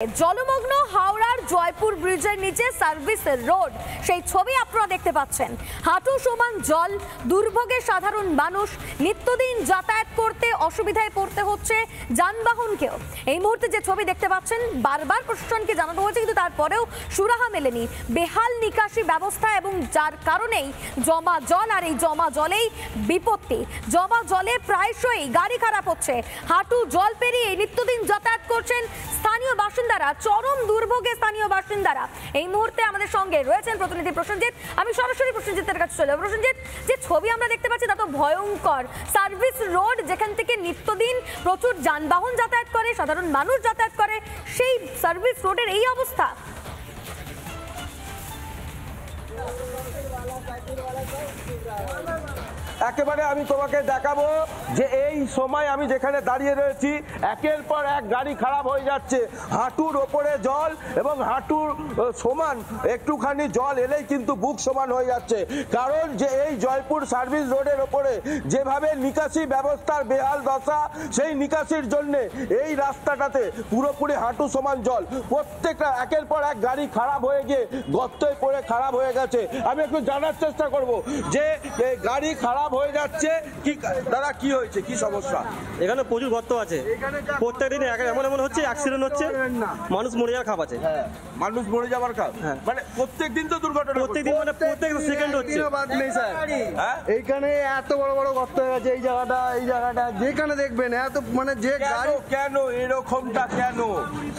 জলমগ্ন হাওড়ার জয়পুর ব্রিজের নিচে সার্ভিস রোড সেই ছবি আপনারা দেখতে পাচ্ছেন। হাঁটু সমান জল, দুর্ভোগে সাধারণ মানুষ, নিত্যদিন যাতায়াত করতে অসুবিধায় পড়তে হচ্ছে যানবাহনকেও। এই মুহূর্তে যে ছবি দেখতে পাচ্ছেন, বারবার প্রশাসনকে জানানো হয়েছে কিন্তু তারপরেও সুরাহা মেলেনি। বেহাল নিকাশি ব্যবস্থা এবং যার কারণেই জমা জল, আর এই জমা জলেই বিপত্তি। জমা জলে প্রায়শই গাড়ি খারাপ হচ্ছে। হাঁটু জল পেরিয়ে নিত্যদিন যাতায়াত করছেন স্থানীয় বাসিন্দারা, চরম দুর্ভোগে স্থানীয় বাসিন্দারা। এই মুহূর্তে আমাদের সঙ্গে রয়েছেন প্রতিনিধি প্রসেনজিৎ। আমি সরাসরি প্রসেনজিতের কাছে চলে যাব। প্রসেনজিৎ, যে ছবি আমরা দেখতে পাচ্ছি তা তো ভয়ঙ্কর। সার্ভিস রোড, যেখান থেকে নিত্যদিন প্রচুর যানবাহন যাতায়াত করে, সাধারণ মানুষ যাতায়াত করে, সেই সার্ভিস রোডের এই অবস্থা। একেবারে আমি তোমাকে দেখাবো যে এই সময় আমি যেখানে দাঁড়িয়ে রয়েছি, একের পর এক গাড়ি খারাপ হয়ে যাচ্ছে। হাঁটুর ওপরে জল এবং হাঁটুর সমান একটুখানি জল এলেই কিন্তু বুক সমান হয়ে যাচ্ছে। কারণ যে এই জয়পুর সার্ভিস রোডের ওপরে যেভাবে নিকাশি ব্যবস্থার বেহাল দশা, সেই নিকাশির জন্য এই রাস্তাটাতে পুরোপুরি হাঁটু সমান জল। প্রত্যেকটা একের পর এক গাড়ি খারাপ হয়ে গিয়ে গর্তে পড়ে খারাপ হয়ে গেছে। আমি একটু জানার চেষ্টা করব যে গাড়ি খারাপ হয়ে যাচ্ছে কি দাদা, কি হয়েছে, কি সমস্যা? এখানে প্রচুর গর্ত আছে, প্রত্যেকদিন এমন এমন হচ্ছে, অ্যাক্সিডেন্ট হচ্ছে, মানুষ মরে যাওয়ার খাপ আছে। মানুষ মরে যাওয়ার খাপ, মানে প্রত্যেকদিন তো দুর্ঘটনা, প্রত্যেকদিন, মানে প্রত্যেক সেকেন্ড হচ্ছে। বাদ নেই স্যার, এইখানে এত বড় বড় গর্ত হয়ে গেছে। এই জায়গাটা যেখানে দেখবেন এত, মানে যে গাড়ি, কেন এরকমটা কেন?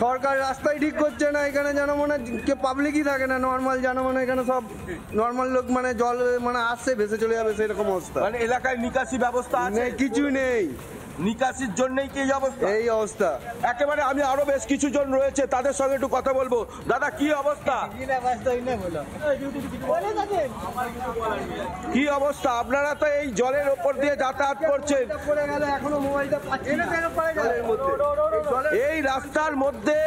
সরকার রাস্তায় ঠিক করছে না। এখানে যেন মানে পাবলিকই থাকে না, নর্মাল জনগণ। এখানে সব নর্মাল লোক, মানে জল মানে আসছে ভেসে চলে যাবে সেরকম অবস্থা। মানে এলাকায় নিকাশি ব্যবস্থা আছে? কিছু নেই, নিকাশির জন্যই কি এই অবস্থা। একেবারে আমি আরো বেশ কিছু জন রয়েছে, তাদের সঙ্গে একটু কথা বলবো। দাদা, কি অবস্থা? কি অবস্থা? আপনারা তো এই জলের ওপর দিয়ে যাতায়াত করছেন, এই রাস্তার মধ্যে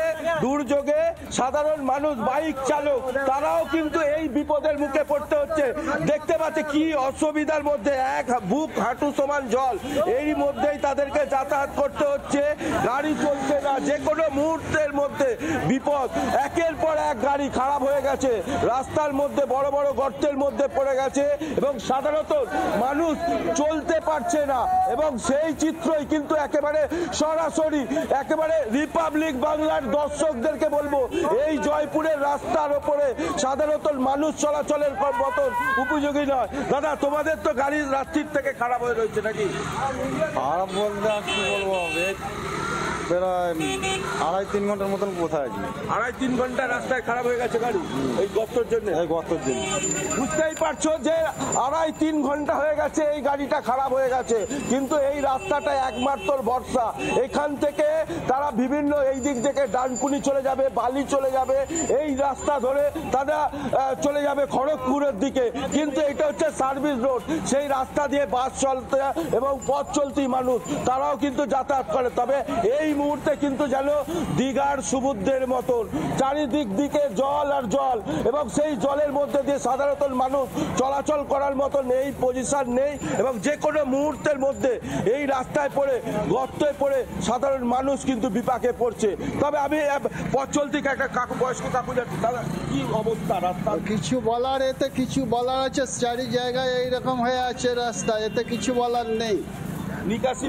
দুর্যোগে সাধারণ মানুষ, বাইক চালক, তারাও কিন্তু এই বিপদের মুখে পড়তে হচ্ছে। দেখতে পাচ্ছে কি অসুবিধার মধ্যে, এক বুক হাঁটু সমান জল, এই মধ্যেই তাদেরকে যাতায়াত করতে হচ্ছে। গাড়ি চলছে না, যে কোনো মুহূর্তের মধ্যে বিপদ। একের পর এক গাড়ি খারাপ হয়ে গেছে, রাস্তার মধ্যে বড় বড় গর্তের মধ্যে পড়ে গেছে এবং সাধারণত মানুষ চলতে পারছে না। এবং সেই চিত্রই কিন্তু একেবারে সরাসরি, একেবারে রিপাবলিক বাংলার দর্শকদেরকে বলবো, এই জয়পুরের রাস্তার ওপরে সাধারণত মানুষ চলাচলের মতন উপযোগী নয়। দাদা, তোমাদের তো গাড়ি রাত্রির থেকে খারাপ হয়ে রয়েছে নাকি? খারাপ বলতে আর কি বলবো, প্রায় 2.5-3 ঘন্টার মতন কোথায় আছে। 2.5-3 ঘন্টা রাস্তায় খারাপ হয়ে গেছে গাড়ি এই গর্তের জন্য। বুঝতেই পারছো যে 2.5-3 ঘন্টা হয়ে গেছে এই গাড়িটা খারাপ হয়ে গেছে। কিন্তু এই রাস্তাটা একমাত্র ভরসা। এখান থেকে তারা বিভিন্ন, এই দিক থেকে ডানকুনি চলে যাবে, বালি চলে যাবে, এই রাস্তা ধরে তারা চলে যাবে খড়গপুরের দিকে। কিন্তু এটা হচ্ছে সার্ভিস রোড, সেই রাস্তা দিয়ে বাস চলতে এবং পথ চলতি মানুষ তারাও কিন্তু যাতায়াত করে। তবে এই মুহূর্তে কিন্তু যেন দীঘার সমুদ্রের মতন চারিদিক দিকে জল আর জল, এবং সেই জলের মধ্যে দিয়ে সাধারণত মানুষ চলাচল করার মতন এই পজিশন নেই। এবং যে কোনো মুহূর্তের মধ্যে এই রাস্তায় পড়ে, গর্তে পড়ে সাধারণ মানুষ কিন্তু বিপাকে পড়ছে। তবে আমি পথ চলতি একটা কাকু, বয়স্ক কাকু, দাদা কি অবস্থা রাস্তা? কিছু বলার, এতে কিছু বলার আছে? চারি জায়গায় এইরকম হয়ে আছে রাস্তা, এতে কিছু বলার নেই। নিকাশি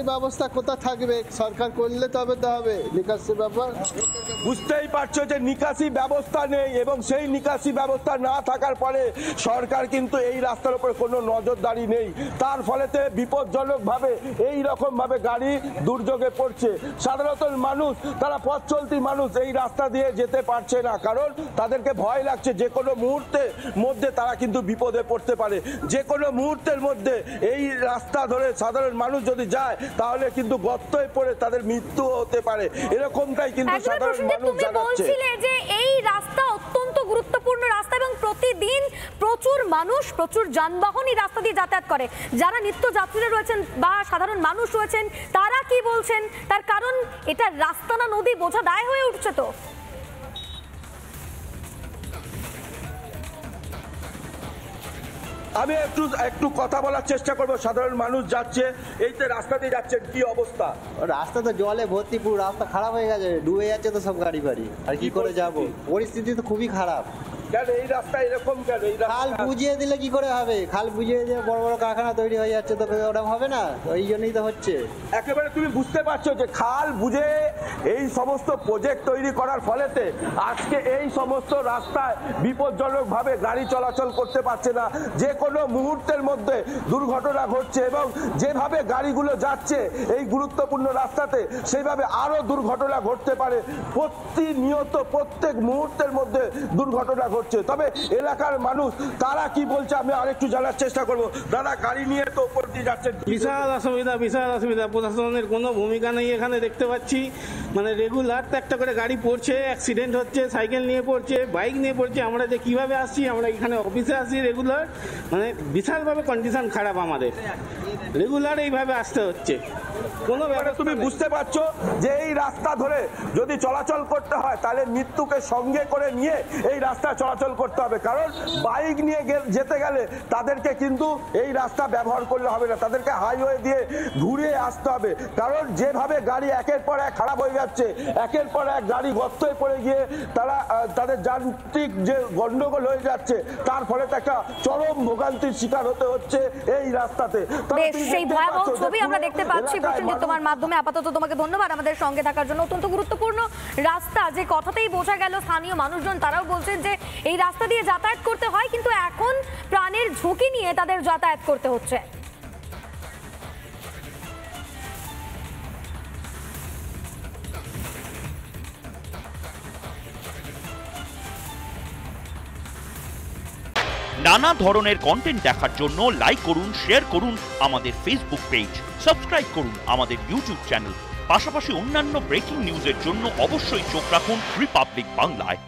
ব্যবস্থা কোথা থাকবে? সরকার করলে তবে তো হবে নিকাশি ব্যাপার। বুঝতেই পারছো যে নিকাশি ব্যবস্থা নেই, এবং সেই নিকাশি ব্যবস্থা না থাকার পরে সরকার কিন্তু এই রাস্তার উপরে কোনো নজরদারি নেই। তার ফলেতে বিপজ্জনকভাবে এই রকমভাবে গাড়ি দুর্যোগে পড়ছে। সাধারণত মানুষ, তারা পথ চলতি মানুষ এই রাস্তা দিয়ে যেতে পারছে না, কারণ তাদেরকে ভয় লাগছে যে কোনো মুহূর্তের মধ্যে তারা কিন্তু বিপদে পড়তে পারে। যে কোনো মুহূর্তের মধ্যে এই রাস্তা ধরে সাধারণ মানুষ যদি যায় তাহলে কিন্তু গর্তে পড়ে তাদের মৃত্যু হতে পারে। এরকমটাই কিন্তু সাধারণ মানুষ জানাচ্ছে। যে এই রাস্তা অত্যন্ত গুরুত্বপূর্ণ রাস্তা এবং প্রতিদিন প্রচুর মানুষ, প্রচুর যানবাহন এই রাস্তা দিয়ে যাতায়াত করে। যারা নিত্য যাত্রীরা রয়েছেন বা সাধারণ মানুষ রয়েছেন, তারা কি বলছেন? তার কারণ এটা রাস্তা না নদী, বোঝা দায় হয়ে উঠছে। তো আমি একটু কথা বলার চেষ্টা করব। সাধারণ মানুষ যাচ্ছে, এই যে রাস্তা দিয়ে যাচ্ছেন, কি অবস্থা? রাস্তা তো জলে ভর্তি, পুরো রাস্তা খারাপ হয়ে গেছে, ডুবে যাচ্ছে তো সব গাড়ি বাড়ি। আর কি করে যাব, পরিস্থিতি তো খুবই খারাপ। কেন এই রাস্তা এরকম কেন? এই খাল বুঝিয়ে দিলে কি করে হবে? খাল বুঝিয়ে দিয়ে বড় বড় কারখানা তৈরি হয়ে যাচ্ছে, তো ওরকম হবে না? ওই জন্যই তো হচ্ছে। একেবারে তুমি বুঝতে পারছো যে খাল বুঝে এই সমস্ত প্রজেক্ট তৈরি করার ফলেতে আজকে এই সমস্ত রাস্তায় বিপজ্জনকভাবে গাড়ি চলাচল করতে পারছে না, যে কোনো মুহূর্তের মধ্যে দুর্ঘটনা ঘটছে এবং যেভাবে গাড়িগুলো যাচ্ছে এই গুরুত্বপূর্ণ রাস্তাতে সেইভাবে আরো দুর্ঘটনা ঘটতে পারে। প্রতিনিয়ত প্রত্যেক মুহূর্তের মধ্যে দুর্ঘটনা ঘটছে। তবে এলাকার মানুষ তারা কি বলছে আমি আরেকটু জানার চেষ্টা করব। দাদা, গাড়ি নিয়ে তো উপর দিয়ে যাচ্ছেন, বিশাল অসুবিধা। প্রশাসনের কোনো ভূমিকা নেই এখানে, দেখতে পাচ্ছি মানে রেগুলার তো একটা করে গাড়ি পড়ছে, অ্যাক্সিডেন্ট হচ্ছে, সাইকেল নিয়ে পড়ছে, বাইক নিয়ে পড়ছে। আমরা যে কিভাবে আসছি, আমরা এখানে অফিসে আসি রেগুলার, মানে বিশালভাবে কন্ডিশন খারাপ আমাদের, রেগুলার এইভাবে আসতে হচ্ছে। কোনো ব্যাপারে তুমি বুঝতে পারছো যে এই রাস্তা ধরে যদি চলাচল করতে হয় তাহলে মৃত্যুকে সঙ্গে করে নিয়ে এই রাস্তা চলাচল করতে হবে, কারণ বাইক নিয়ে যেতে গেলে তাদেরকে কিন্তু এই রাস্তা ব্যবহার করলে হবে না, তাদেরকে হাইওয়ে দিয়ে ঘুরে আসতে হবে। কারণ যেভাবে গাড়ি একের পর এক খারাপ হয়ে যাচ্ছে, একের পর এক গাড়ি গর্তয়ে পড়ে গিয়ে তাদের যান্ত্রিক যে গন্ডগোল হয়ে যাচ্ছে, তার ফলে একটা চরম ভোগান্তির শিকার হতে হচ্ছে এই রাস্তাতে। সেই ভয়াবহ ছবি আমরা দেখতে পাচ্ছি প্রসেনজিৎ তোমার মাধ্যমে। আপাতত তোমাকে ধন্যবাদ আমাদের সঙ্গে থাকার জন্য। অত্যন্ত গুরুত্বপূর্ণ রাস্তা, যে কথাতেই বোঝা গেল স্থানীয় মানুষজন তারাও বলছেন যে এই রাস্তা দিয়ে যাতায়াত করতে হয়, কিন্তু এখন প্রাণের ঝুঁকি নিয়ে তাদের যাতায়াত করতে হচ্ছে। নানা ধরনের কন্টেন্ট দেখার জন্য লাইক করুন, শেয়ার করুন আমাদের ফেসবুক পেজ, সাবস্ক্রাইব করুন আমাদের ইউটিউব চ্যানেল। পাশাপাশি অন্যান্য ব্রেকিং নিউজের জন্য অবশ্যই চোখ রাখুন রিপাবলিক বাংলায়।